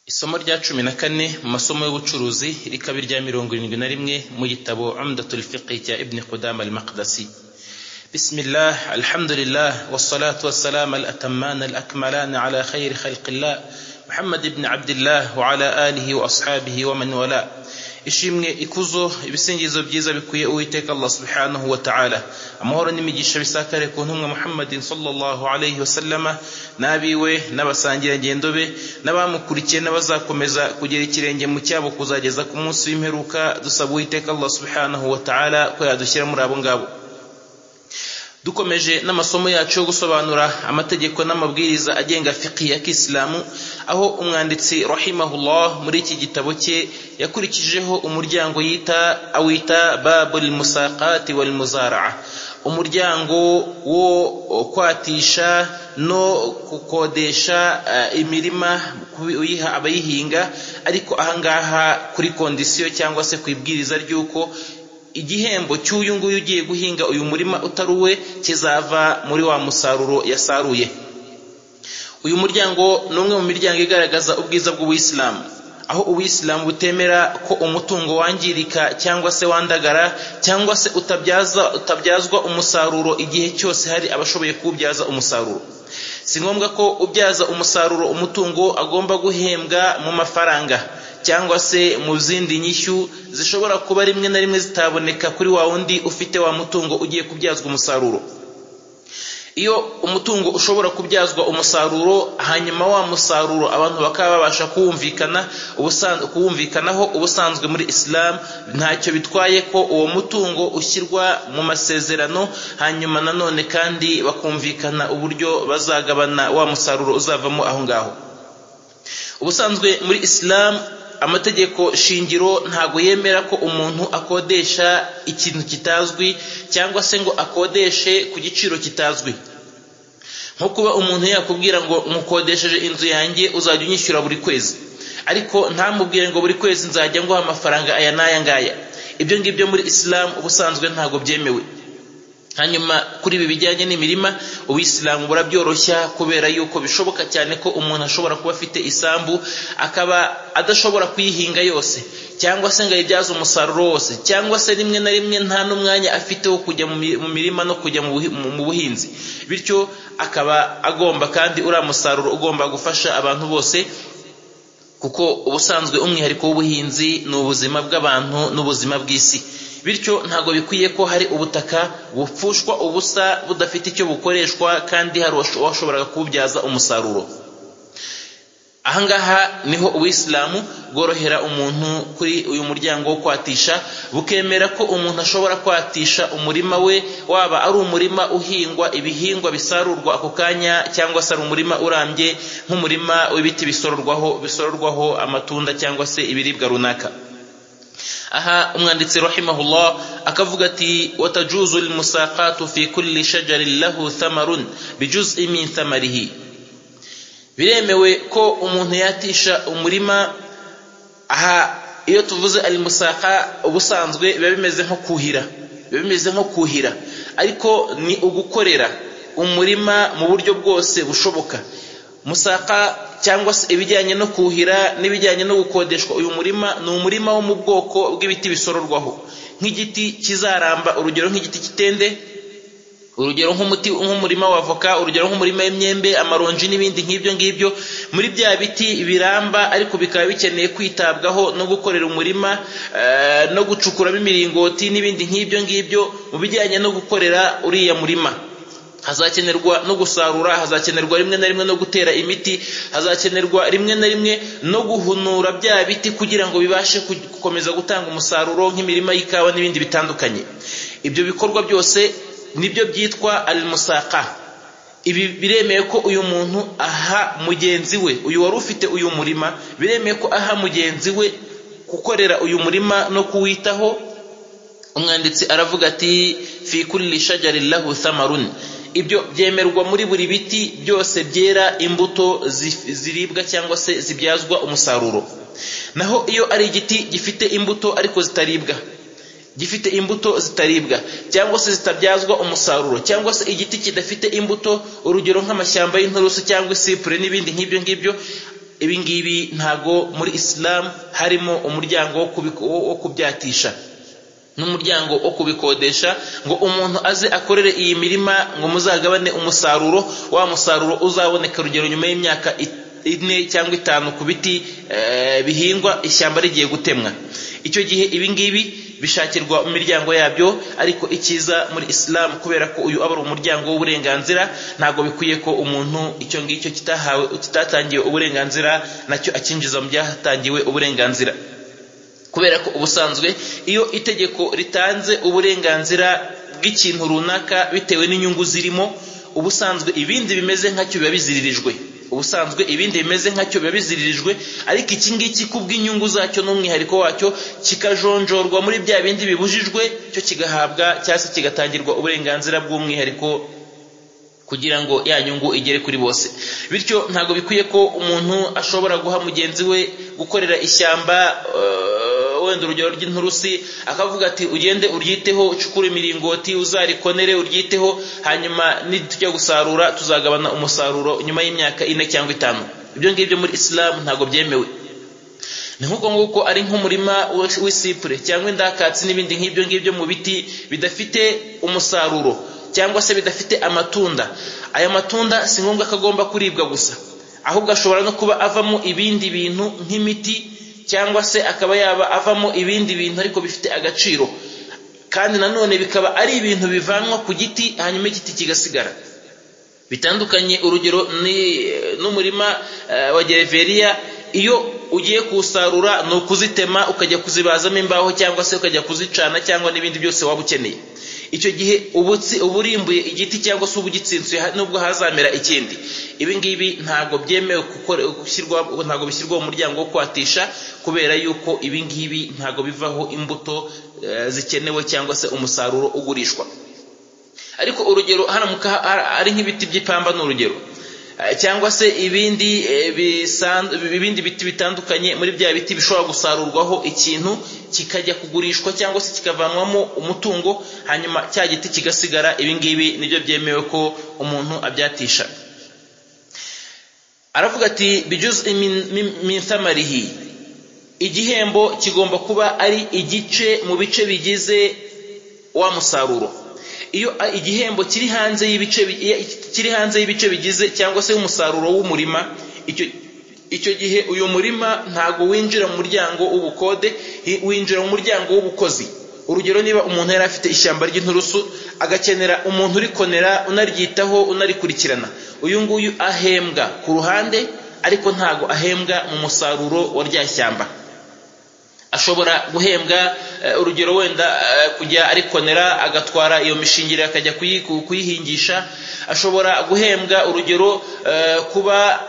Isomo rya 14 mu masomo y'ubucuruzi rikaba rya 71 mu gitabo Umdatul Fiqh cya Ibn Qudama al-Maqdisi. Bismillah, alhamdulillah, wassalatu wassalamu al-atamman al-akmalan ala khayri khalqillah Muhammad ibn Abdullah wa ala alihi wa ashabihi wa man wala. Ishimwe ikuzo ibisingizo byiza bikuye Uwiteka Allah subhanahu wa ta'ala, amahoro n'imigisha bisakare ku ntumwa Muhammadin sallallahu alayhi wa sallama, nabiwe n'abasangira ngendo be n'abamukurikiye n'abazakomeza kugera ikirenge mu cyabo kuzageza ku munsi w'imperuka. Dusaba Uwiteka Allah subhanahu wa ta'ala ko yadushyira muri abo ngabo. Dukomeje n'amasomo yacu yo gusobanura amategeko n'amabwiriza agenga fiqh ya Kiislamu, aho umwanditsi rahimahullah muri iki gitabo cye yakurikijeho umuryango awita babul musaqati wal muzara'a, umuryango wo kwatisha no kukodesha imirima kuyiha abayihinga, ariko ahangaha kuri kondisiyo cyangwa se kwibwiriza ryuko igihembo cy'uyu nguyu ugiye guhinga uyu murima utaruwe kizava muri wa musaruro yasaruye. Uyu muryango ni umwe mu miryango igaragaza ubwiza bw'Ubuislamu, aho Ubuislamu butemera ko umutungo wangirika cyangwa se wandagara cyangwa se utabyazwa umusaruro igihe cyose hari abashoboye kuwubyaza umusaruro. Si ngombwa ko ubyaza umusaruro umutungo agomba guhembwa mu mafaranga cyangwa se mu zindi nyishyu zishobora kuba rimwe na rimwe zitaboneka kuri wa wundi ufite wa mutungo ugiye kubyazwa umusaruro. Iyo umutungo ushobora kubyazwa umusaruro, hanyuma wa musaruro abantu bakaba babasha kuwumvikanaho, ubusanzwe muri Islam ntacyo bitwaye ko uwo mutungo ushyirwa mu masezerano, hanyuma nanone kandi bakumvikana uburyo bazagabana wa musaruro uzavamo aho ngaho. Ubusanzwe muri Islam amategeko shingiro ntago yemera ko umuntu akodesha ikintu kitazwi cyangwa se ngo akodeshe ku giciro kitazwi. Nko kuba umuntu yakubwira ngo mukodesheje inzu yanjye uzajya unyishyura buri kwezi, ariko ntamubwire ngo buri kwezi nzajya nguha amafaranga aya n'aya ngaya. Ibyo ngibyo muri Islam ubusanzwe ntago byemewe. Hanyuma kuri ibi bijyanye n'imirima, Ubuislamu burabyoroshya kubera yuko bishoboka cyane ko umuntu ashobora kuba afite isambu akaba adashobora kuyihinga yose, cyangwa se ngo ayibyaze umusaruro wose, cyangwa se rimwe na rimwe nta n'umwanya afite wo kujya mu mirima no kujya mu buhinzi. Bityo akaba agomba, kandi uriya musaruro ugomba gufasha abantu bose, kuko ubusanzwe umwihariko w'ubuhinzi ni ubuzima bw'abantu n'ubuzima bw'isi. Bityo ntago bikwiye ko hari ubutaka bupfushwa ubusa budafite icyo bukoreshwa kandi hari uwashoboraga kububyaza umusaruro. Ahangaha niho Ubuislamu bworohera umuntu kuri uyu muryango wo kwatisha, bukemera ko umuntu ashobora kwatisha umurima we, waba ari umurima uhingwa ibihingwa bisarurwa ako kanya, cyangwa se ari umurima urambye nk'umurima w'ibiti bisororwaho amatunda cyangwa se ibiribwa runaka. Aha umwanditsi rahimahullah akavuga ati watajuzu almusaqatu fi kulli shajarin lahu thamarun bijuz'in min thamarihi. Biremewe ko umuntu yatisha umurima. Aha iyo tuvuze almusaqa ubusanzwe biba bimeze nko kuhira, ariko ni ugukorera umurima mu buryo bwose bushoboka. Musaqa cyangwa se ibijyanye no kuhira n'ibijyanye no gukodeshwa uyu murima, ni umurima wo mu bwoko bw'ibiti bisororwaho, nk'igiti kizaramba, urugero nk'igiti kitende, urugero nk'umurima wa avoka, urugero nk'umurima w'imyembe, amaronji n'ibindi nk'ibyo ngibyo. Muri bya biti biramba ariko bikaba bikeneye kwitabwaho no gukorera umurima, no gucukuramo imiringoti n'ibindi nk'ibyo ngibyo. Mu bijyanye no gukorera uriya murima hazakenerwa no gusarura, hazakenerwa rimwe na rimwe no gutera imiti, hazakenerwa rimwe na rimwe no guhunura bya biti kugira ngo bibashe gukomeza gutanga umusaruro, nk'imirima y'ikawa n'ibindi bitandukanye. Ibyo bikorwa byose nibyo byitwa al-musaqa. Ibi biremeye ko uyu muntu aha mugenzi we, uyu wari ufite uyu murima, biremeye ko aha mugenzi we gukorera uyu murima no kuwitaho. Umwanditsi aravuga ati fi kulli shajarin lahu thamarun. Ibyo byemerwa muri buri biti byose byera imbuto ziribwa cyangwa se zibyazwa umusaruro. Naho iyo ari igiti gifite imbuto ariko zitaribwa, cyangwa se zitabyazwa umusaruro, cyangwa se igiti kidafite imbuto, urugero nk'amashyamba y'inturusu cyangwa isipure n'ibindi nk'ibyo ngibyo, ibi ngibi ntago muri Islam harimo umuryango wo kubyatisha n'umuryango wo kubikodesha ngo umuntu aze akorere iyi mirima ngo muzagabane umusaruro, wa musaruro uzaboneka rugero nyuma y'imyaka 4 cyangwa 5 ku biti bihingwa ishyamba rigiye gutemwa. Icyo gihe ibi ngibi bishakirwa mu miryango yabyo, ariko ikiza muri Islam kubera ko uyu aba ari umuryango w'uburenganzira, ntago bikwiye ko umuntu icyo ngicyo kitatangiwe uburenganzira nacyo akinjiza mu byatangiwe uburenganzira. Kubera ko ubusanzwe iyo itegeko ritanze uburenganzira bw'ikintu runaka bitewe n'inyungu zirimo, ubusanzwe ibindi bimeze nkacyo biba biziririjwe, ariko iki ngiki kubw'inyungu zacyo n'umwihariko wacyo kikajonjorwa muri bya bindi bibujijwe, cyo kigahabwa cyangwa se kigatangirwa uburenganzira bw'umwihariko kugira ngo ya nyungu igere kuri bose. Bityo ntago bikwiye ko umuntu ashobora guha mugenzi we gukorera ishyamba, wenda urugero ry'inturusi, akavuga ati ugende uryiteho, ucukure imiringoti, uzarikonere uryiteho, hanyuma nitujya gusarura tuzagabana umusaruro nyuma y'imyaka 4 cyangwa 5. Ibyo ngibyo muri Islam ntago byemewe. Ni nkuko nguko ari nk'umurima w'isipure cyangwa indakatsi n'ibindi nk'ibyo ngibyo mu biti bidafite umusaruro cyangwa se bidafite amatunda. Aya matunda si ngombwa kagomba kuribwa gusa, ahubwo ashobora no kuba avamo ibindi bintu nk'imiti, cyangwa se akaba yaba avamo ibindi bintu ariko bifite agaciro, kandi nanone bikaba ari ibintu bivanwa ku giti hanyuma igiti kigasigara. Bitandukanye urugero n'umurima wa gereveriya, iyo ugiye kusarura no kuzitema ukajya kuzibazamo imbaho cyangwa se ukajya kuzicana cyangwa n'ibindi byose waba ukeneye. Icyo gihe uburimbuye igiti cyangwa se ubugitsinsuye nubwo hazamera ikindi. Ibi ngibi ntago byemewe ntago bishyirwa mu muryango wo kwatisha, kubera yuko ibi ngibi ntago bivaho imbuto zikenewe cyangwa se umusaruro ugurishwa. Ariko urugero haramuka ari nk'ibiti by'ipamba n'urugero, cyangwa se ibindi biti bitandukanye, muri bya biti bishobora gusarurwaho ikintu kikajya kugurishwa cyangwa se kikavanwamo umutungo, hanyuma cya giti kigasigara. Ibi ngibi nibyo byemewe ko umuntu abyatisha. Aravuga ati bijuz min thamarihi, igihembo kigomba kuba ari igice mu bice bigize wa musaruro. Iyo igihembo kiri hanze y'ibice bigize cyangwa se umusaruro w'umurima, icyo gihe uyu murima ntago winjira mu muryango w'ubukode, winjira mu muryango w'ubukozi. Urugero, niba umuntu yari afite ishyamba ry'inturusu agakenera umuntu urikonera, unaryitaho, unarikurikirana, uyu nguyu ahembwa ku ruhande, ariko ntago ahembwa mu musaruro wa rya shyamba. Ashobora guhembwa urugero wenda kujya arikonera agatwara iyo mishingire akajya kuyihingisha. Ashobora guhembwa urugero kuba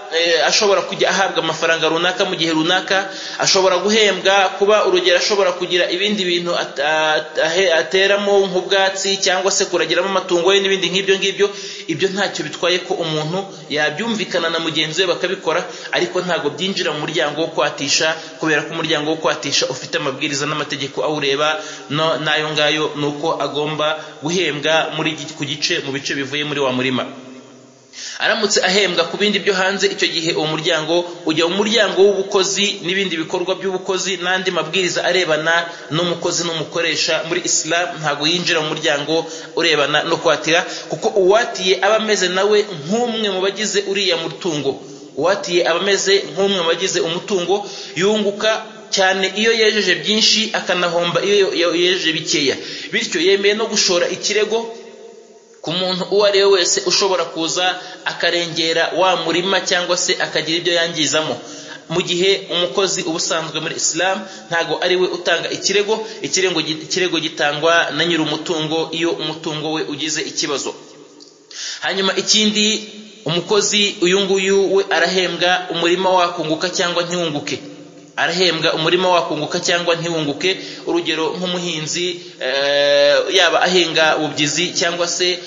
ashobora kujya ahabwa amafaranga runaka mu gihe runaka. Ashobora guhembwa kuba urugero ashobora kugira ibindi bintu ateramo nk'ubwatsi cyangwa se kuragiramo amatungo ye n'ibindi nk'ibyo ngibyo. Ibyo ntacyo bitwaye ko umuntu yabyumvikana na mugenzi we bakabikora, ariko ntago byinjira mu muryango wo kwatisha, kubera ko umuryango wo kwatisha ufite amabwiriza n'amategeko awureba, nayo ngayo nuko agomba guhembwa ku gice mu bice bivuye muri wa murima. Aramutse ahembwa ku bindi byo hanze, icyo gihe uwo muryango ujya mu muryango w'ubukozi n'ibindi bikorwa by'ubukozi n'andi mabwiriza arebana n'umukozi n'umukoresha. Muri Islam ntago yinjira mu muryango urebana no kwatira, kuko uwatiye aba ameze nawe nk'umwe mu bagize uriya mutungo. Uwatiye aba ameze nk'umwe mu bagize umutungo, yunguka cyane iyo yejeje byinshi, akanahomba iyo yejeje bikeya. Bityo yemeye no gushora ikirego ku muntu uwo ari we wese ushobora kuza akarengera wa murima cyangwa se akagira ibyo yangizamo. Mu gihe umukozi ubusanzwe muri Islam ntago ari we utanga ikirego gitangwa na nyiri umutungo iyo umutungo we ugize ikibazo. Hanyuma ikindi, umukozi uyu nguyu we arahembwa umurima wakunguka cyangwa ntiwunguke. Arahembwa umurima wakunguka cyangwa ntiwunguke. Urugero, nk'umuhinzi yaba ahinga ububyizi cyangwa se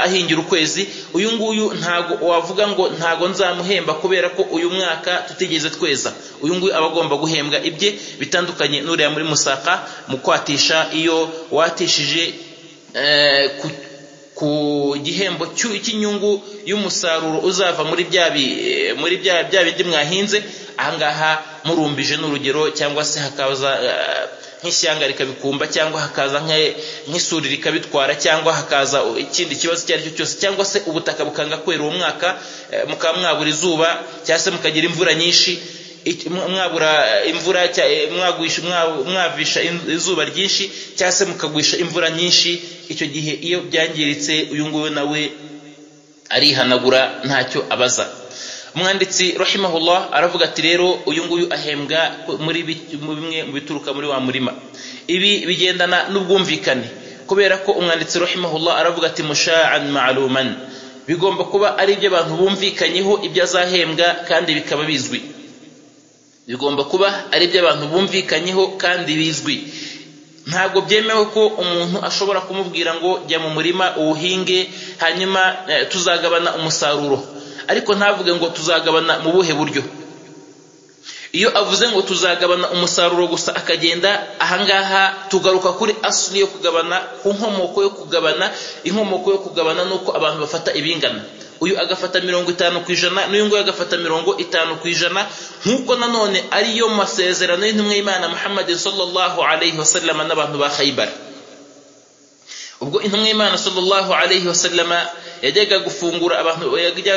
ahingira ukwezi, uyu nguyu ntago wavuga ngo ntago nzamuhemba kubera ko uyu mwaka tutigeze tweza. Uyu nguyu aba agomba guhembwa ibye, bitandukanye n'uriya muri musaka mu kwatisha. Iyo watishije ku gihembo cy'inyungu y'umusaruro uzava muri bya bindi mwahinze. Ahangaha murumbije n'urugero, cyangwa se hakaza nk'ishyanga rikabikumba, cyangwa hakaza nk'isuri rikabitwara, cyangwa hakaza ikindi kibazo icyo ari cyo cyose, cyangwa se ubutaka bukanga kwera uwo mwaka, mukaba mwabura izuba, cyangwa se mukagira imvura nyinshi, mwabura imvura, mwavisha izuba ryinshi, cyangwa se mukagwisha imvura nyinshi. Icyo gihe iyo byangiritse uyu nguyu nawe arihanagura, ntacyo abaza. Umwanditsi rahimahullah aravuga ati rero uyu nguyu ahembwa muri bimwe mu bituruka muri wa murima. Ibi bigendana n'ubwumvikane, kubera ko umwanditsi rahimahullah aravuga ati musha'an ma'luman, bigomba kuba ari ibyo abantu bumvikanyeho ibyo azahembwa kandi bikaba bizwi. Bigomba kuba ari ibyo abantu bumvikanyeho kandi bizwi. Ntabwo byemewe ko umuntu ashobora kumubwira ngo jya mu murima uwuhinge hanyuma tuzagabana umusaruro, ariko ntavuge ngo tuzagabana mu buhe buryo. Iyo avuze ngo tuzagabana umusaruro gusa akagenda, ahangaha tugaruka kuri asli yo kugabana, ku nkomoko yo kugabana. Inkomoko yo kugabana nuko abantu bafata ibingana, uyu agafata 50%, n'uyu nguyu agafata 50%, nkuko nanone ariyo masezerano y'intumwa y'Imana Muhammad sallallahu alayhi wasallam n'abantu ba Khaybar. Ubwo intumwa y'Imana sallallahu alayhi wasallam yajyaga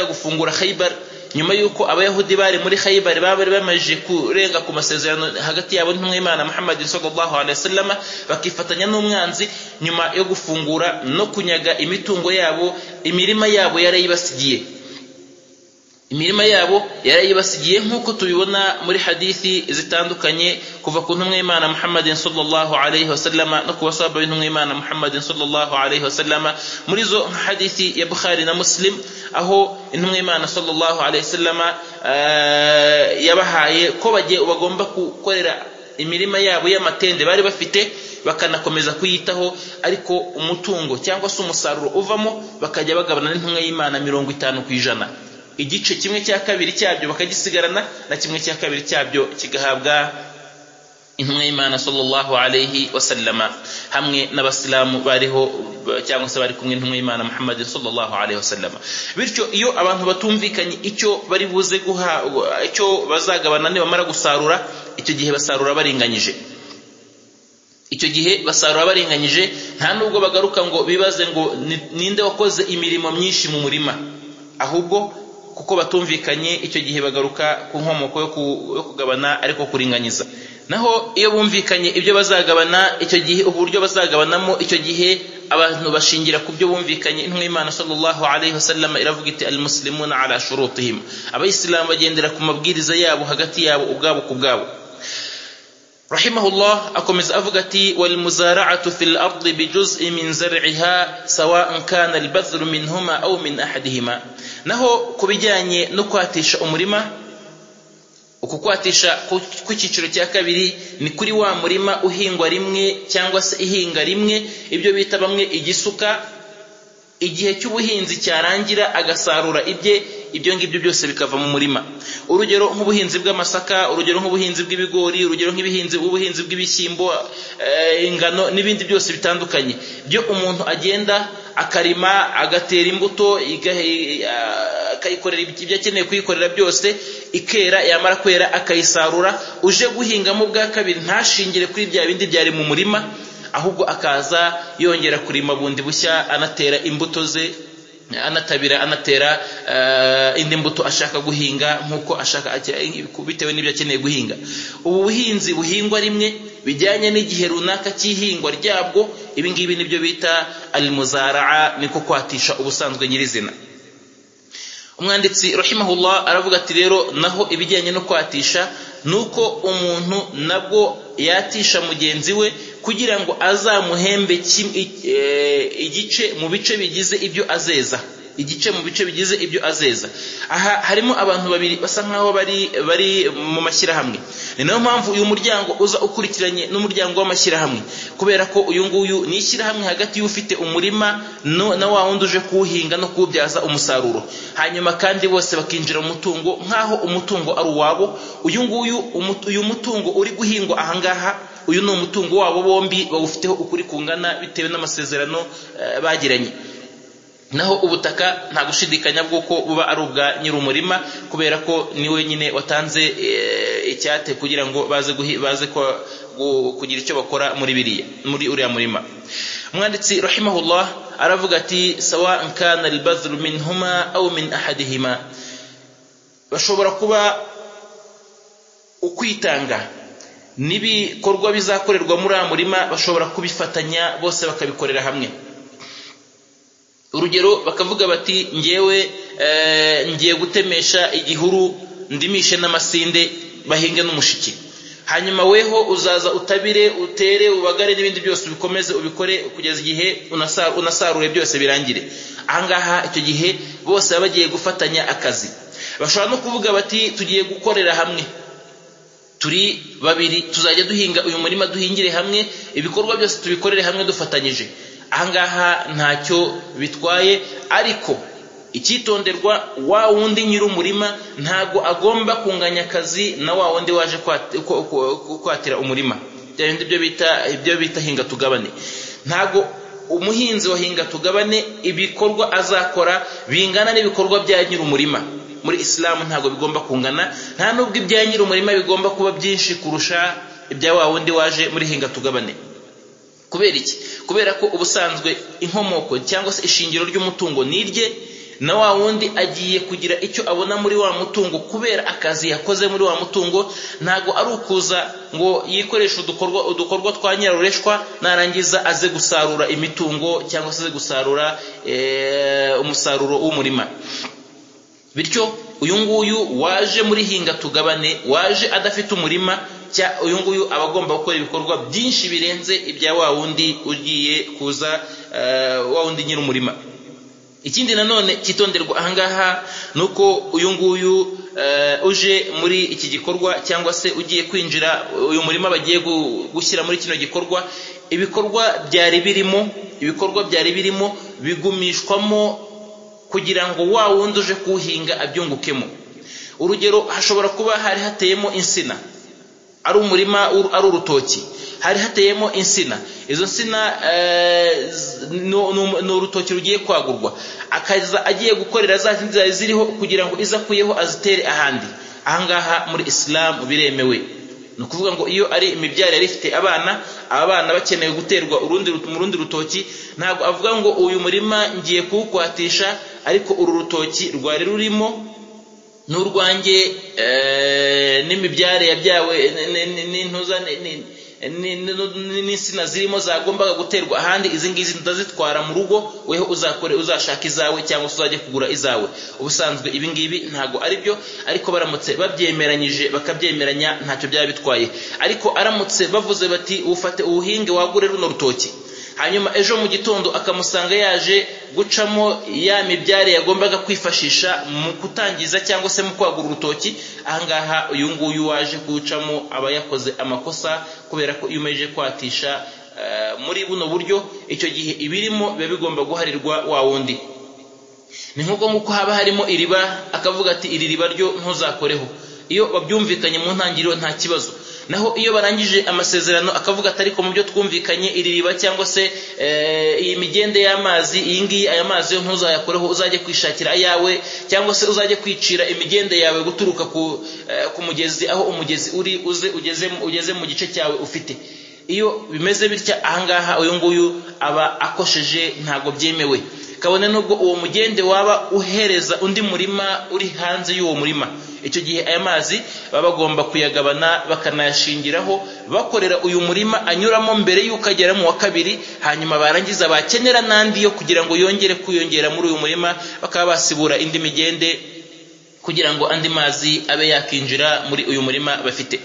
gufungura Khaybar, nyuma yuko abayahudi bari muri Khaybar bari bamaje kurenga ku masezerano hagati yabo n'intumwa y'Imana Muhammad sallallahu alayhi wasallam, bakifatanya n'umwanzi nyuma yo gufungura no kunyaga imitungo yabo. Imirima yabo yarayibasigiye, nk'uko tubibona muri hadithi zitandukanye kuva ku ntumwa y'Imana Muhammad sallallahu alayhi wasallam no ku basahaba b'intumwa y'Imana Muhammad sallallahu alayhi wasallam. Muri zo hadithi ya Bukhari na Muslim, aho intumwa y'Imana sallallahu alayhi wasallam yabahaye ko bagomba gukorera imirima yabo y'amatende bari bafite, bakanakomeza kuyitaho, ariko umutungo cyangwa se umusaruro uvamo bakajya bagabana n'intumwa y'Imana 50%. Igice kimwe cya kabiri cyabyo bakagisigarana, na kimwe cya kabiri cyabyo kigahabwa intumwa y'Imana sallallahu alayhi wasallama, hamwe n'abasilamu bariho cyangwa se bari kumwe n'intumwa y'Imana Muhammad sallallahu alayhi wasallama. Bityo iyo abantu batumvikanye icyo bari buze icyo bazagabana nibamara gusarura, icyo gihe basarura barenganyije. Nta nubwo bagaruka ngo bibaze ngo ninde wakoze imirimo myinshi mu murima, ahubwo kuko batumvikanye, icyo gihe bagaruka ku nkomoko yo kugabana, ariko kuringanyiza. Naho iyo bumvikanye ibyo bazagabana, icyo gihe uburyo bazagabanamo, icyo gihe abantu bashingira ku byo bumvikanye. Intumwa y'Imana sallallahu alayhi wasallam iravuga iti almuslimuna ala shurutihim, abayisilamu bagendera ku mabwiriza yabo hagati yabo ubwabo ku bwabo. Rahimahullah akomeza avuga ati wal muzara'atu fil ardi bi juz'in min zar'iha sawa'an kana al badhru minhuma aw min ahadihima. Naho kubijyanye no kwatisha umurima, uku kwatisha ku cyiciro cya kabiri ni kuri wa murima uhingwa rimwe cyangwa se ihinga rimwe, ibyo bita bamwe igisuka. Igihe cy'ubuhinzi cyarangira agasarura ibyo ngibyo byose bikava mu murima. Urugero nk'ubuhinzi bw'amasaka, urugero nk'ubuhinzi bw'ibigori, urugero ubuhinzi bw'ibishyimbo, ingano n'ibindi byose bitandukanye, byo umuntu agenda akarima, agatera imbuto, akayikorera ibyo akeneye kuyikorera byose, ikera, yamara kwera akayisarura. Uje guhingamo bwa kabiri ntashingire kuri bya bindi byari mu murima, ahubwo akaza yongera kurima bundi bushya, anatera imbuto ze, anatera indi mbuto ashaka guhinga nk'uko ashaka bitewe n'ibyo akeneye guhinga. Ubu buhinzi buhingwa rimwe bijyanye n'igihe runaka cy'ihingwa ryabwo, ibi ngibi nibyo bita al-muzara'a, niko kwatisha ubusanzwe nyirizina. Umwanditsi rahimahullah aravuga ati rero naho ibijyanye no kwatisha nuko umuntu nabwo yatisha mugenzi we kugira ngo azamuhembe igice mu bice bigize ibyo azeza. Aha harimo abantu babiri basa nkaho bari mu mashyirahamwe. Ni nayo mpamvu uyu muryango uza ukurikiranye n'umuryango w'amashyirahamwe, kubera ko uyu nguyu ni ishyirahamwe hagati y'ufite umurima na wa wundi uje kuwuhinga no kuwubyaza umusaruro, hanyuma kandi bose bakinjira mu mutungo nk'aho umutungo ari uwabo. Uyu mutungo uri guhingwa ahangaha, uyu ni umutungo wabo bombi, bawufiteho ukuri kungana bitewe n'amasezerano bagiranye. naho ubutaka nta gushidikanya bw'uko buba ari ubwa nyir'umurima kubera ko niwe nyine watanze icyate kugira ngo baze kugira icyo bakora muri uriya murima. Umwanditsi rahimahullah aravuga ati sawa kana al-badhlu minhuma aw min ahadihima, bashobora kuba ukwitanga n'ibikorwa bizakorerwa muri uriya murima bashobora kubifatanya bose bakabikorera hamwe. Urugero bakavuga bati ngewe ngiye gutemesha igihuru ndimishe n'amasinde bahinge n'umushiki, hanyuma weho uzaza utabire utere ubagare n'ibindi byose ubikomeze ubikore kugeza igihe unasarure byose birangire. Ahangaha icyo gihe bose baba bagiye gufatanya akazi. Bashobora no kuvuga bati tugiye gukorera hamwe, turi babiri tuzajya duhinga uyu murima duhingire hamwe, ibikorwa byose tubikorere hamwe dufatanyije. Ahangaha ntacyo bitwaye, ariko icyitonderwa wa wundi nyir'umurima ntago agomba kunganya akazi na wa wundi waje kwatira umurima. Ibyo bita hinga tugabane. Ntago umuhinzi wa hinga tugabane ibikorwa azakora bingana n'ibikorwa bya nyir'umurima. Muri Islam ntago bigomba kungana, nta nubwo ibya nyir'umurima bigomba kuba byinshi kurusha ibya wa wundi waje muri hinga tugabane. Kubera iki? Kubera ko ubusanzwe inkomoko cyangwa se ishingiro ry'umutungo nirye, na wa wundi agiye kugira icyo abona muri wa mutungo kubera akazi yakoze muri wa mutungo. Ntago ari ukuza ngo yikoresha udukorwa twa nyirarureshwa narangiza aze gusarura imitungo cyangwa se aze gusarura umusaruro w'umurima. Bityo uyu nguyu waje muri hinga tugabane, waje adafite umurima, uyu nguyu aba agomba gukora ibikorwa byinshi birenze ibya wa wundi ugiye kuza wa wundi nyir'umurima. Ikindi nanone kitonderwa ahangaha nuko uyu nguyu uje muri iki gikorwa cyangwa se ugiye kwinjira uyu murima bagiye gushyira muri kino gikorwa, ibikorwa byari birimo bigumishwamo kugira ngo wa wundi uje kuhinga abyungukemo. Urugero, hashobora kuba hari hateyemo insina, ari umurima ari urutoki, hari hateyemo insina. Izo nsina ni urutoki rugiye kwagurwa, akaza agiye gukorera za zindi ziriho kugira ngo izakuyeho azitere ahandi. Ahangaha muri Islam biremewe. Ni ukuvuga ngo iyo ari imibyare yari ifite abana bakeneye guterwa mu rundi rutoki, ntabwo avuga ngo uyu murima ngiye kuwukwatisha ariko uru rutoki rwari rurimo n'urwanjye n'imibyare yabyawe n'intuza n'insina zirimo zagombaga guterwa ahandi, izi ngizi ndazitwara mu rugo, weho uzashaka izawe cyangwa se uzajye kugura izawe. Ubusanzwe ibi ngibi ntago ari byo, ariko baramutse babyemeranyije bakabyemeranya ntacyo byaba bitwaye. Ariko aramutse bavuze bati ufate ubuhinge wagure runo rutoki, hanyuma ejo mu gitondo akamusanga yaje gucamo ya mibyare yagombaga kwifashisha mu kutangiza cyangwa se mu kwagura urutoki, ahangaha uyu nguyu waje kuwucamo aba yakoze amakosa, kubera ko iyo umeje kwatisha muri buno buryo, icyo gihe ibirimo biba bigomba guharirwa wa wundi. Ni nk'uko haba harimo iriba akavuga ati iri riba ryo ntuzakoreho. Iyo babyumvikanye mu ntangiriro nta kibazo. Naho iyo barangije amasezerano akavuga ati ariko mu byo twumvikanye iri riba cyangwa se iyi migende y'amazi, iyi ngiyi aya mazi yo ntuzayakoreho, uzajye kwishakira ayawe cyangwa se uzajye kwicira imigende yawe guturuka ku mugezi, aho umugezi uri ugeze mu gice cyawe ufite. Iyo bimeze bitya, ahangaha uyu nguyu aba akosheje, ntago byemewe. Kabone nubwo uwo mugende waba uhereza undi murima uri hanze y'uwo murima, icyo gihe aya mazi baba bagomba kuyagabana bakanayashingiraho, bakorera uyu murima anyuramo mbere y'uko agera mu wa kabiri, hanyuma barangiza bakenera n'andi yo kugira ngo yongere kwiyongera muri uyu murima, bakaba basibura indi migende kugira ngo andi mazi abe yakinjira muri uyu murima bafite.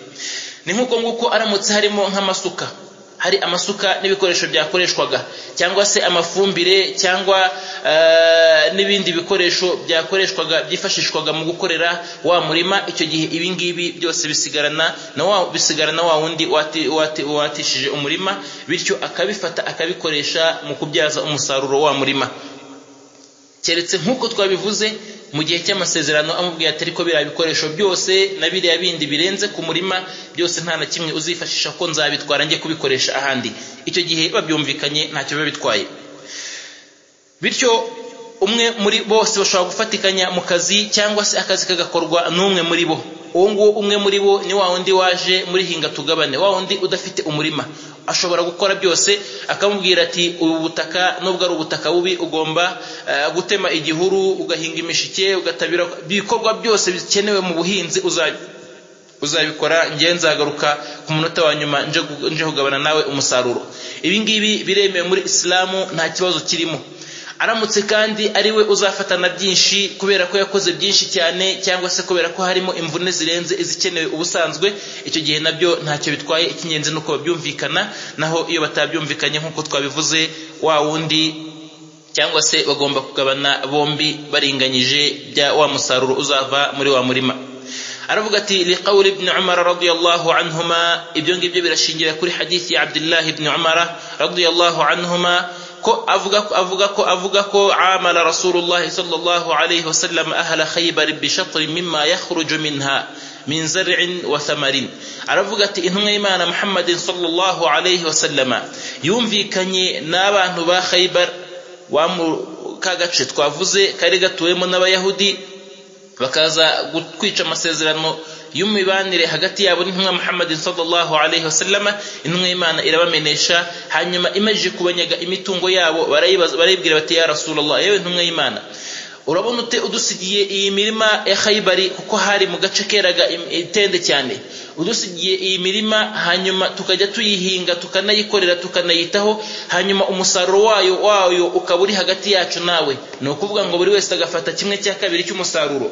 Ni nk'uko nguko aramutse harimo nk'amasuka, hari amasuka n'ibikoresho byakoreshwaga, cyangwa se amafumbire cyangwa n'ibindi bikoresho byakoreshwaga byifashishwaga mu gukorera wa murima, icyo gihe ibi ngibi byose bisigarana wa wundi watishije umurima, bityo akabifata akabikoresha mu kubyaza umusaruro wa murima. Keretse nk'uko twabivuze mu gihe cy'amasezerano amubwiye ati ariko biriya bikoresho byose na biriya bindi birenze ku murima byose nta na kimwe uzifashisha ko nzabitwara njye kubikoresha ahandi. Icyo gihe babyumvikanye ntacyo biba bitwaye. Bityo umwe muri bose bashobora gufatikanya mu kazi cyangwa se akazi kagakorwa n'umwe muri bo. Uwo nguwo umwe muri bo ni wa wundi waje muri hinga tugabane, wa wundi udafite umurima, ashobora gukora byose. Akamubwira ati ubu butaka nubwo ari ubutaka bubi ugomba gutema igihuru, ugahinga imishike, ugatabira, ibikorwa byose bikenewe mu buhinzi uzabikora, ngiye nzagaruka ku munota wa nyuma nje kugabana nawe umusaruro. Ibi ngibi biremewe muri Islamu, nta kibazo kirimo. Aramutse kandi ari we uzafatana byinshi kubera ko yakoze byinshi cyane, cyangwa se kubera ko harimo imvune zirenze izikenewe ubusanzwe, icyo gihe nabyo ntacyo bitwaye. Ikingenzi nuko babyumvikana, naho iyo batabyumvikanye nk'uko twabivuze, wa wundi cyangwa se bagomba kugabana bombi baringanyije bya wa musaruro uzava muri wa murima. Aravuga ati liqawli ibn Umar radiyallahu anhuma, ibyo ngibyo birashingira kuri hadithi ya Abdullah ibn Umar radiyallahu anhuma ko avuga ko amala Rasulullah sallallahu alayhi wasallam ahla Khaybar bi shatr mimma yakhruju minha min zar'in wa thamarin. Aravuga ati intumwa y'Imana Muhammad sallallahu alayhi wasallam yumvikanye n'abantu ba Khaybar, wa kagace twavuze kari gatuwemo n'abayahudi, bakaza kwica amasezerano y'umibanire hagati yabo n'intumwa Muhammad sallallahu alayhi wasallam. Intumwa y'Imana irabamenesha, hanyuma imajije kubanyaga imitungo yabo, barayibwira bati ya Rasulullah, yewe intumwa y'Imana, urabona ute udusigiye iyi mirima ya Khaybari, kuko hari mu gace keraga itende cyane, udusigiye iyi mirima, hanyuma tukajya tuyihinga, tukanayikorera, tukanayitaho, hanyuma umusaruro wayo ukaba uri hagati yacu nawe. Ni ukuvuga ngo buri wese agafata 1/2 cy'umusaruro.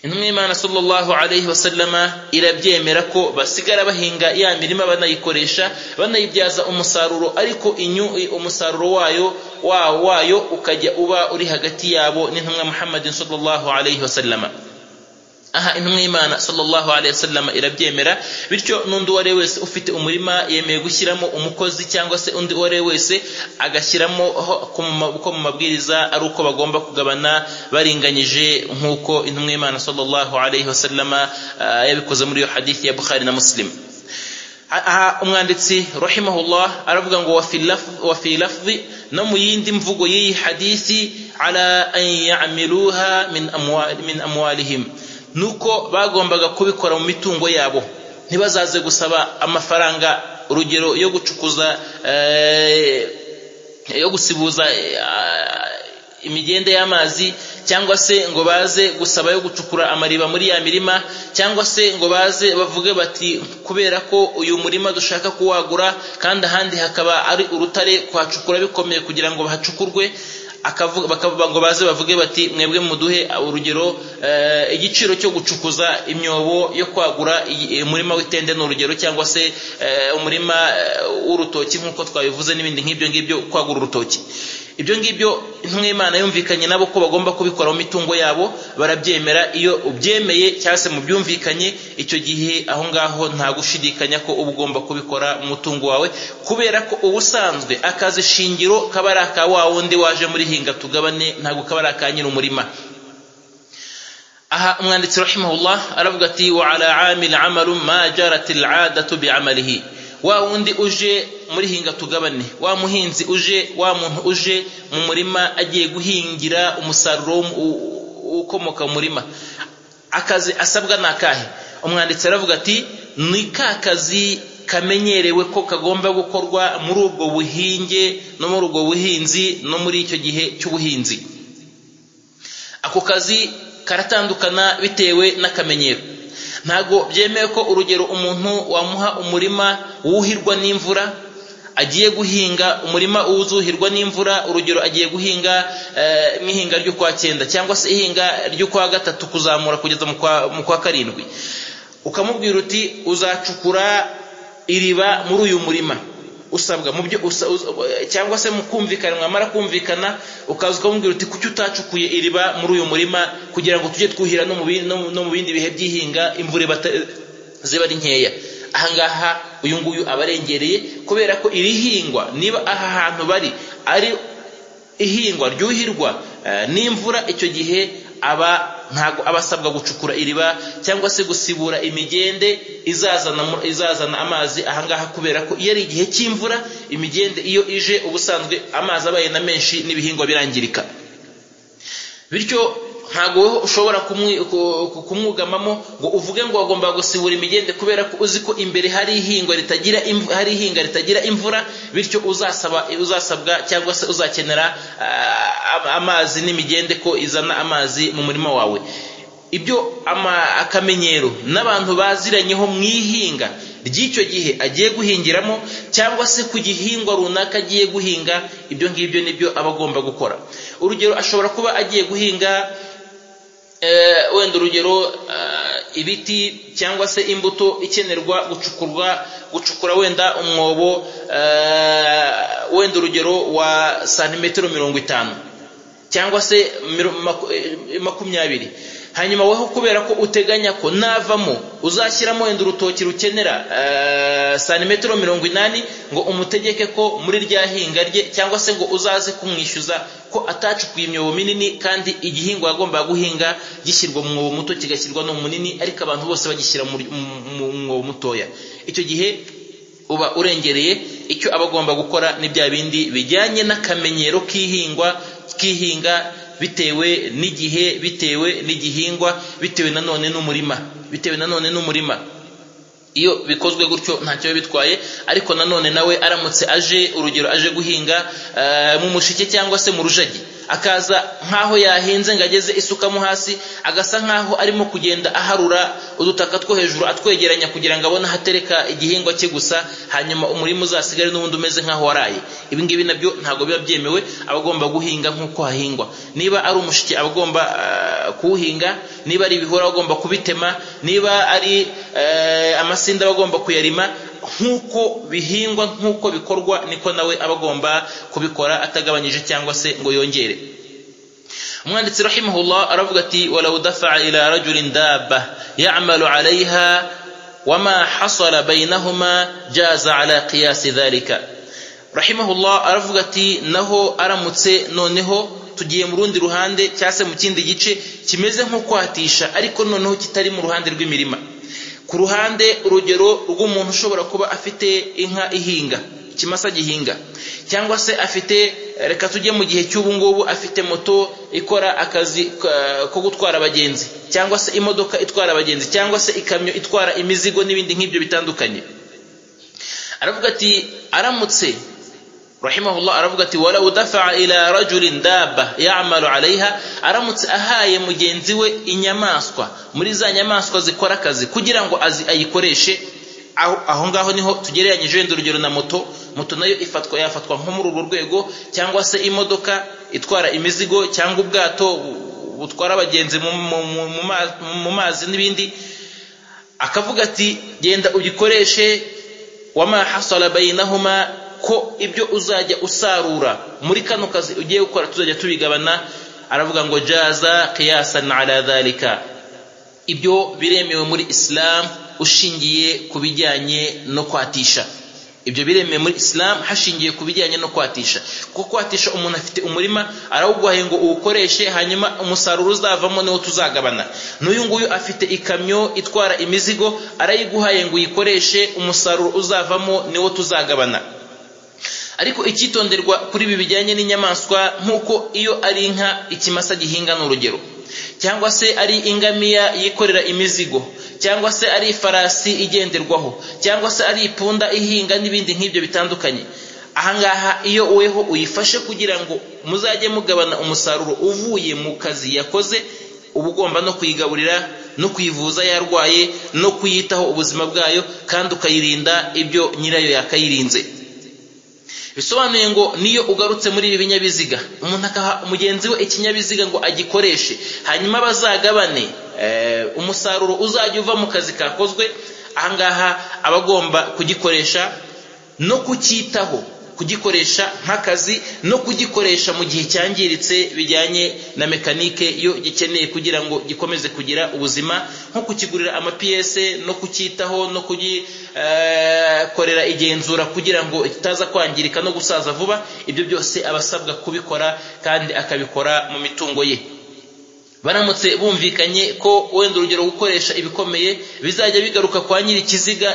Intumwa y'Imana sallallahu alayhi wasallama irabyemera ko basigara bahinga ya mirima, banayikoresha, banayibyaza umusaruro, ariko umusaruro wayo ukajya uba uri hagati yabo n'intumwa Muhammad sallallahu alayhi wasallama. Aha intumwa y'Imana sallallahu alayhi wasallam irabyemera, bityo n'undi wari wese ufite umurima yemeye gushyiramo umukozi, cyangwa se undi wari wese agashyiramo ko mu mabwiriza ari uko bagomba kugabana baringanyije, nk'uko intumwa y'Imana sallallahu alayhi wasallam yabikoze muri iyo hadithi ya Bukhari na Muslim. Aha umwanditsi rahimahullah aravuga ngo wa fi lafzi, no mu yindi mvugo y'iyi hadithi, ala an ya'miluha min amwalihim, nuko bagombaga kubikora mu mitungo yabo, ntibazaze gusaba amafaranga, urugero yo gucukuza, yo gusibuza imigende y'amazi, cyangwa se ngo baze gusaba yo gucukura amariba muri ya mirima, cyangwa se ngo baze bavuge bati kubera ko uyu murima dushaka kuwagura kandi ahandi hakaba ari urutare, kwacukura bikomeye kugira ngo bahacukurwe, bakavuga ngo baze bavuge bati mwebwe muduhe urugero igiciro cyo gucukuza imyobo yo kwagura umurima w'itende n'urugero, cyangwa se umurima w'urutoki nk'uko twabivuze, n'ibindi nk'ibyo ngibyo, kwagura urutoki. Ibyo ngibyo intumwa y'Imana yumvikanye nabo ko bagomba kubikora mu mitungo yabo, barabyemera. Iyo ubyemeye cyangwa se mu byumvikanye, icyo gihe aho ngaho nta gushidikanya ko uba ugomba kubikora mu mutungo wawe, kubera ko ubusanzwe akazi shingiro kaba ari aka wa wundi waje muri hinga tugabane, ntabwo kaba ari aka nyiri umurima. Aha umwanditsi rahimahullah aravuga ati wa ala amil amalu ma jarat al'adatu bi'amalihi, wa wundi uje muri hinga tugabane, wa muhinzi uje, wa muntu uje mu murima agiye guhingira umusaruro ukomoka mu murima, akazi asabwa nakahe? Umwanditsi aravuga ati ni kazi kamenyerewe ko kagomba gukorwa muri ubwo buhinge no muri ubwo buhinzi no muri icyo gihe cy'ubuhinzi. Ako kazi karatandukana bitewe n'akamenyero. Ntago byemewe ko urugero umuntu wamuha umurima wuhirwa n'imvura, agiye guhinga umurima uzuhirwa n'imvura, urugero agiye guhinga mihinga ryo kwa 9 cyangwa se ihinga ryo kwa 3 kuzamura kugeza mu kwa 7, ukamubwira uti uzacukura iriba muri uyu murima, usabwa mu byo cyangwa se mukumvikana, mwamara kumvikana ukaza ukamubwira uti kuki utacukuye iriba muri uyu murima kugira ngo tujye twuhira no mu bindi bihe by'ihinga imvura ziba ari nkeya. Ahangaha uyu nguyu abarengereye, kubera ko iri hingwa niba aha hantu bari ari ihingwa ryuhirwa n'imvura, icyo gihe aba ntago abasabwa gucukura iriba cyangwa se gusibura imigende izazana amazi ahangaha, kubera ko iyo ari igihe cy'imvura imigende iyo ije ubusanzwe amazi abaye na menshi n'ibihingwa birangirika. Bityo ntago ushobora kumwugamamo ngo uvuge ngo agomba gusibura imigende, kubera ko uzi ko imbere hari ihinga ritagira imvura, bityo uzasabwa cyangwa se uzakenera amazi n'imigende ko izana amazi mu murima wawe. Ibyo akamenyero n'abantu baziranyeho mu ihinga ry'icyo gihe agiye guhingiramo cyangwa se ku gihingwa runaka agiye guhinga, ibyo ngibyo nibyo aba agomba gukora. Urugero, ashobora kuba agiye guhinga wenda urugero ibiti cyangwa se imbuto ikenerwa gucukura wenda umwobo wenda urugero wa santimetero 50 cyangwa se 20, hanyuma weho kubera ko uteganya ko navamo uzashyiramo wenda urutoki rukenera santimetero 80, ngo umutegeke ko muri rya hinga rye cyangwa se ngo uzaze kumwishyuza ko atacukuye imyobo minini, kandi igihingwa yagomba guhinga gishyirwa mu mwobo muto kigashyirwa no munini, ariko abantu bose bagishyira mu mwobo mutoya. Icyo gihe uba urengereye. Icyo abagomba gukora ni bya bindi bijyanye n'akamenyero kihinga bitewe n'igihe, bitewe n'igihingwa, bitewe nanone n'umurima. Iyo bikozwe gutyo ntacyo bitwaye. Ariko nanone nawe aramutse aje urugero aje guhinga mu mushike cyangwa se mu rujagi, akaza nkaho yahinze ngo ageze isukamo hasi, agasa nkaho arimo kugenda aharura udutaka two hejuru atwegeranya kugira ngo abone hatereka igihingwa cye gusa, hanyuma umurima uzasigare n'ubundi umeze nkaho waraye. Ibi ngibi nabyo ntago biba byemewe. Abagomba guhinga nk'uko hahingwa. Niba ari umushike abagomba kuwuhinga, niba ari ibihora agomba kubitema, niba ari amasinda bagomba kuyarima, nk'uko bihingwa nk'uko bikorwa niko nawe abagomba kubikora, atagabanyije cyangwa se ngo yongere. Umwanditsi rahimahullah aravuga ati walau dafa'a ila rajulin dabba ya'malu 'alayha wama hasala bainahuma jaza 'ala qiyas dhalika. Rahimahullah aravuga ati naho aramutse noneho tugiye mu rundi ruhande cyase mu kindi gice kimeze nko kwatisha, ariko noneho kitari mu ruhande rw'imirima. Ku ruhande urugero rw'umuntu ushobora kuba afite inka ihinga, ikimasa gihinga, cyangwa se afite, reka tujye mu gihe cy'ubu ngubu, afite moto ikora akazi ko gutwara abagenzi, cyangwa se imodoka itwara abagenzi, cyangwa se ikamyo itwara imizigo n'ibindi nk'ibyo bitandukanye. Aravuga ati aramutse, rahimahullah aravuga ati wala udafa'a ila rajulin dabba ya'malu 'alayha, aramutse ahaye mugenzi we inyamaswa muri za nyamaswa zikora akazi kugira ngo ayikoreshe, aho ngaho niho tugereranyije wenda urugero na moto nayo yafatwa nko muri urwo rwego, cyangwa se imodoka itwara imizigo, cyangwa ubwato butwara abagenzi mu mazi n'ibindi. Akavuga ati genda ugikoreshe, wama hasala bainahuma, ko ibyo uzajya usarura muri kano kazi ugiye gukora tuzajya tubigabana. Aravuga ngo jaza qiyasan ala dhalika, ibyo biremewe muri Islam ushingiye kubijyanye no kwatisha. Ibyo biremewe muri Islam hashingiye kubijyanye no kwatisha. Kuko kwatisha umuntu afite umurima arawuguhaye ngo uwukoreshe, hanyuma umusaruro uzavamo niwo tuzagabana. N'uyu nguyu afite ikamyo itwara imizigo arayiguhaye ngo uyikoreshe, umusaruro uzavamo niwo tuzagabana. Ariko icyitonderwa kuri ibi bijyanye n'inyamaswa, nk'uko iyo ari inka ikimasa gihinga n'urugero, cyangwa se ari ingamiya yikorera imizigo, cyangwa se ari ifarasi igenderwaho, cyangwa se ari ipunda ihinga n'ibindi nk'ibyo bitandukanye. Ahangaha iyo weho uyifashe kugira ngo muzajye mugabana umusaruro uvuye mu kazi yakoze, uba ugomba no kuyigaburira, no kuyivuza yarwaye, no kuyitaho ubuzima bwayo, kandi ukayirinda ibyo nyirayo yakayirinze. Bisobanuye ngo niyo ugarutse muri ibi binyabiziga, umuntu akaha mugenzi we ikinyabiziga ngo agikoreshe, hanyuma bazagabane umusaruro uzajya uva mu kazi kakozwe, ahangaha abagomba kugikoresha no kucyitaho, kugikoresha nk'akazi, no kugikoresha mu gihe cyangiritse bijyanye na mekanike iyo gikeneye kugira ngo gikomeze kugira ubuzima, nko kukigurira amapiyese, no kucyitaho, no kugikorera igenzura kugira ngo kitaza kwangirika no gusaza vuba. Ibyo byose abasabwa kubikora, kandi akabikora mu mitungo ye. baramutse bumvikanye ko wenda urugero gukoresha ibikomeye bizajya bigaruka kwa nyiri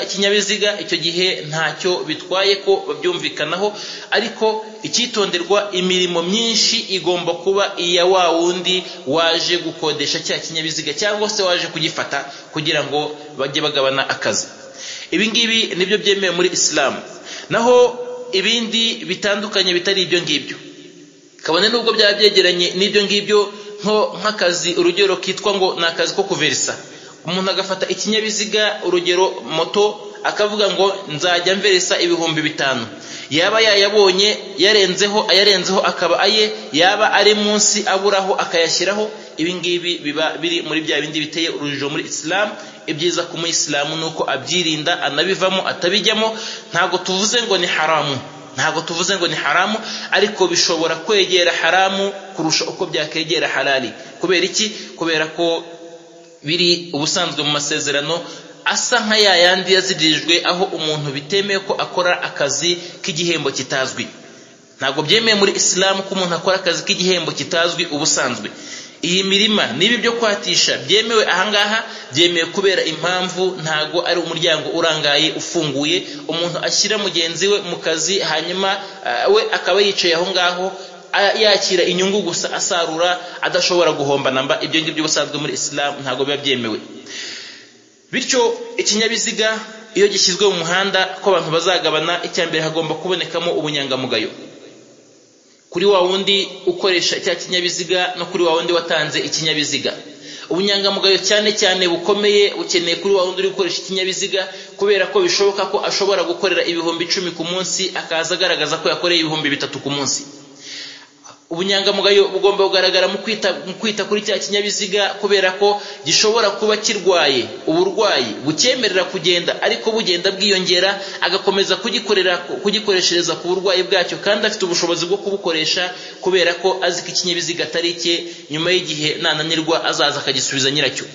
ikinyabiziga, icyo gihe ntacyo bitwaye ko babyumvikanaho. Ariko icyitonderwa, imirimo myinshi igomba kuba iya wa wundi waje gukodesha cya kinyabiziga cyangwa se waje kugifata, kugira ngo bajye bagabana akazi. Ibi ngibi nibyo byemewe muri Islam. Naho ibindi bitandukanye bitari ibyo ngibyo, kabone nubwo byaba byegeranye n'ibyo ngibyo, nk'akazi urugero kitwa ngo ni akazi ko kuverisa. Umuntu agafata ikinyabiziga urugero moto, akavuga ngo nzajya mverisa 5,000, yaba yayabonye ayarenzeho akaba aye, yaba ari munsi aburaho akayashyiraho. Ibi ngibi biba biri muri bya bindi biteye urujijo muri Islam. Ibyiza ku Muislamu nuko abyirinda, anabivamo atabijyamo. Ntago tuvuze ngo ni haramu, ariko bishobora kwegera haramu kurusha uko byakegera halali. Kubera iki? Kubera ko biri ubusanzwe mu masezerano asa nka yayandi yazidirijwe, aho umuntu bitemewe ko akora akazi k'igihembo kitazwi. Ntago byemewe muri Islam ko umuntu akora akazi k'igihembo kitazwi ubusanzwe. Iyi mirima nibi byo kwatisha byemewe ahangaha, byemewe kubera impamvu. Ntago ari umuryango urangaye ufunguye umuntu ashyira mugenzi we mu kazi, hanyuma we akaba yicaye aho ngaho yakira inyungu gusa, asarura, adashobora guhomba namba. Ibyo ngibyo ubusanzwe muri Islam ntago biba byemewe. Bityo ikinyabiziga iyo gishyizwe mu muhanda ko abantu bazagabana, icyambere hagomba kubonekamo ubunyangamugayo kuri wa wundi ukoresha cya kinyabiziga no kuri wa wundi watanze ikinyabiziga. Ubunyangamugayo cyane cyane bukomeye ukeneye kuri wa wundi uri gukoresha ikinyabiziga, kubera ko bishoboka ko ashobora gukorera 10,000 ku munsi, akaza agaragaza ko yakoreye 3,000 ku munsi. Ubunyangamugayo bugomba kugaragara mu kwita kuri cya kinyabiziga, kubera ko gishobora kuba kirwaye uburwayi bucyemerera kugenda, ariko bugenda bwiyongera, agakomeza kugikoreshereza ku burwayi bwacyo, kandi afite ubushobozi bwo kubukoresha, kubera ko azi ko ikinyabiziga atari cye, nyuma y'igihe nananirwa azaza akagisubiza nyiracyo.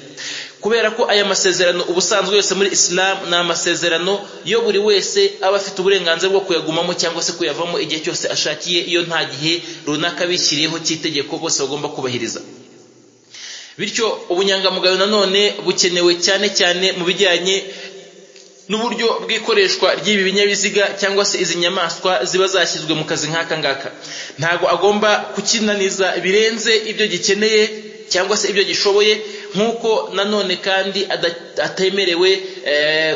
Kubera ko aya masezerano ubusanzwe yose muri Islam ni amasezerano yo buri wese aba afite uburenganzira bwo kuyagumamo cyangwa se kuyavamo igihe cyose ashakiye, iyo nta gihe runaka bishyiriyeho cy'itegeko bose bagomba kubahiriza. Bityo ubunyangamugayo nanone bukenewe cyane cyane mu bijyanye n'uburyo bw'ikoreshwa ry'ibi binyabiziga cyangwa se izi nyamaswa ziba zashyizwe mu kazi nk'aka ngaka. Ntago agomba kukinaniza birenze ibyo gikeneye cyangwa se ibyo gishoboye, nk'uko nanone kandi atemerewe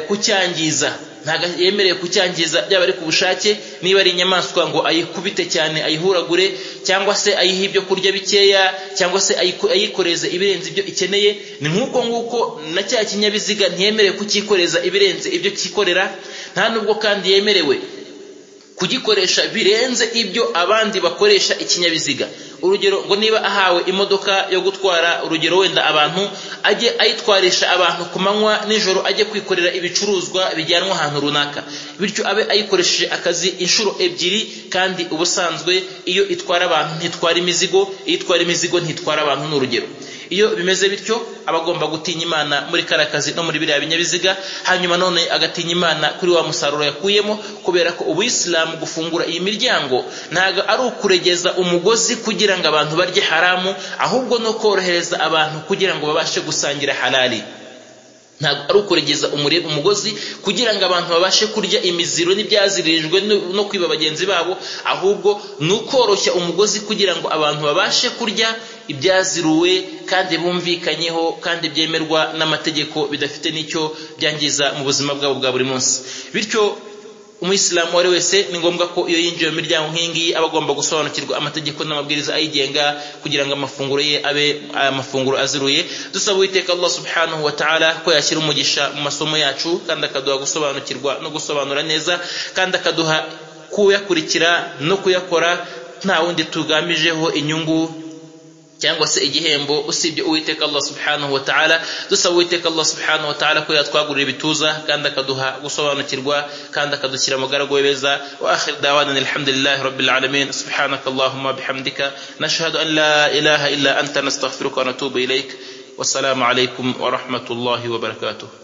kucyangiza. Ntago yemerewe kucyangiza byaba ari ku bushake. Niba ari inyamaswa ngo ayikubite cyane, ayihuragure, cyangwa se ayihe ibyo kurya bikeya, cyangwa se ayikoreze ibirenze ibyo ikeneye, ni nk'uko na cya kinyabiziga ntiyemerewe kukikoreza ibirenze ibyo kikorera. Nta nubwo kandi yemerewe kugikoresha birenze ibyo abandi bakoresha ikinyabiziga. Urugero ngo niba ahawe imodoka yo gutwara urugero wenda abantu, ajye ayitwarisha abantu ku manywa, nijoro ajye kwikorera ibicuruzwa bijyanwa ahantu runaka, bityo abe ayikoresheje akazi inshuro 2. Kandi ubusanzwe iyo itwara abantu ntitwara imizigo, iyo itwara imizigo ntitwara abantu. N'urugero iyo bimeze bityo, abagomba gutinya Imana muri karakazi no muri biriya binyabiziga, hanyuma none agatinya Imana kuri wa musaruro yakuyemo. Kubera ko Ubuyisilamu gufungura iyi miryango ntago ari ukuregeza umugozi kugira ngo abantu barye haramu, ahubwo no korohereza abantu kugira ngo babashe gusangira halali. Ntago ari ukuregeza umugozi kugira ngo abantu babashe kurya imiziro n'ibyazirijwe no kwiba bagenzi babo, ahubwo nukoroshya umugozi kugira ngo abantu babashe kurya ibyaziruwe kandi bumvikanyeho kandi byemerwa n'amategeko, bidafite n'icyo byangiza mu buzima bwabo bwa buri munsi. Bityo Umuyisilamu wari wese ni ngombwa ko iyo yinjiye mu miryango nk'ingiyi aba agomba gusobanukirwa amategeko n'amabwiriza ayigenga, kugira ngo amafunguro ye abe amafunguro aziruye. Dusaba Uwiteka Allah subhanahu wa ta'ala ko yashyira umugisha mu masomo yacu, kandi akaduha gusobanukirwa no gusobanura neza, kandi akaduha kuyakurikira no kuyakora nta wundi tugamijeho inyungu cyangwa se igihembo usibye Uwiteka Allah subhanahu wa ta'ala. Dusaba Uwiteka Allah subhanahu wa ta'ala ko yatwagurira ibituza, kandi akaduha gusobanukirwa, kandi akadushyira mu garago beza. Wa akhir da'wana alhamdulillahi rabbil alamin. Subhanaka Allahumma bihamdika nashhadu an la ilaha illa anta nastaghfiruka wa natubu ilayk. Wassalamu alaykum wa rahmatullahi wa barakatuh.